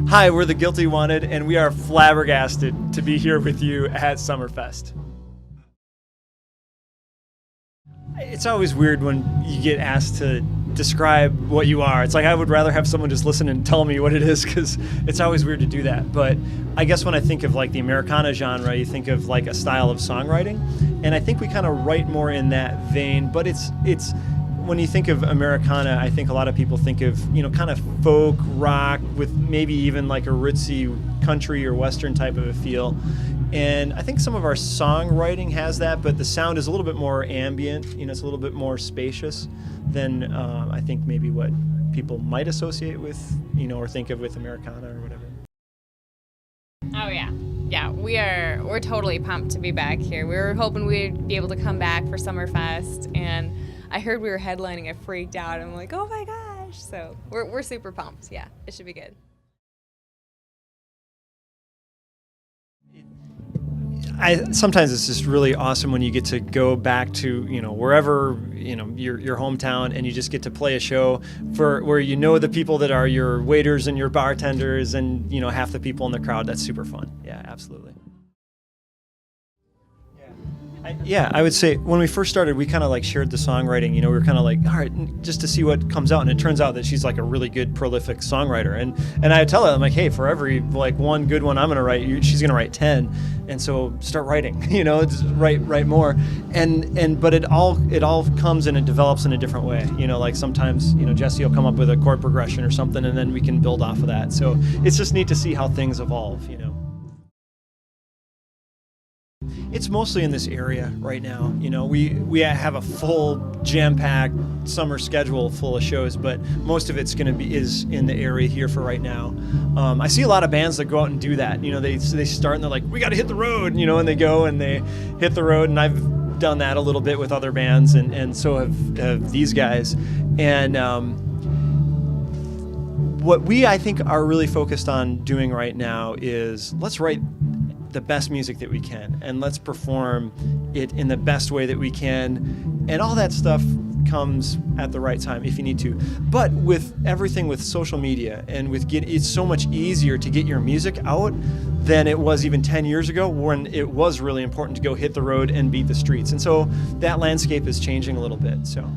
Hi, we're the Guilty Wanted, and we are flabbergasted to be here with you at Summerfest. It's always weird when you get asked to describe what you are. It's like I would rather have someone just listen and tell me what it is, because it's always weird to do that. But I guess when I think of like the Americana genre, you think of like a style of songwriting, and I think we kind of write more in that vein. But it's when you think of Americana, I think a lot of people think of, kind of folk rock with maybe even like a ritzy country or western type of a feel. And I think some of our songwriting has that, but the sound is a little bit more ambient. It's a little bit more spacious than I think maybe what people might associate with, or think of with Americana or whatever. Oh yeah. Yeah, we're totally pumped to be back here. We were hoping we'd be able to come back for Summerfest, and I heard we were headlining. I freaked out. I'm like, oh my gosh. So we're super pumped. Yeah, it should be good. Sometimes it's just really awesome when you get to go back to wherever your hometown, and you just get to play a show where the people that are your waiters and your bartenders and half the people in the crowd. That's super fun. Yeah, absolutely. I would say when we first started, we kind of like shared the songwriting. We were kind of like, all right, just to see what comes out. And it turns out that she's like a really good, prolific songwriter. And I tell her, I'm like, hey, for every like one good one I'm gonna write, she's gonna write 10. And so start writing. Just write more. But it all comes and it develops in a different way. Like sometimes Jesse will come up with a chord progression or something, and then we can build off of that. So it's just neat to see how things evolve. It's mostly in this area right now. We have a full jam-packed summer schedule full of shows, but most of it's is in the area here for right now. I see a lot of bands that go out and do that. They start and they're like, we got to hit the road, and they go and they hit the road. And I've done that a little bit with other bands, and so have these guys. And what I think are really focused on doing right now is let's write the best music that we can, and let's perform it in the best way that we can, and all that stuff comes at the right time if you need to. But with everything with social media and it's so much easier to get your music out than it was even 10 years ago, when it was really important to go hit the road and beat the streets. And so that landscape is changing a little bit. So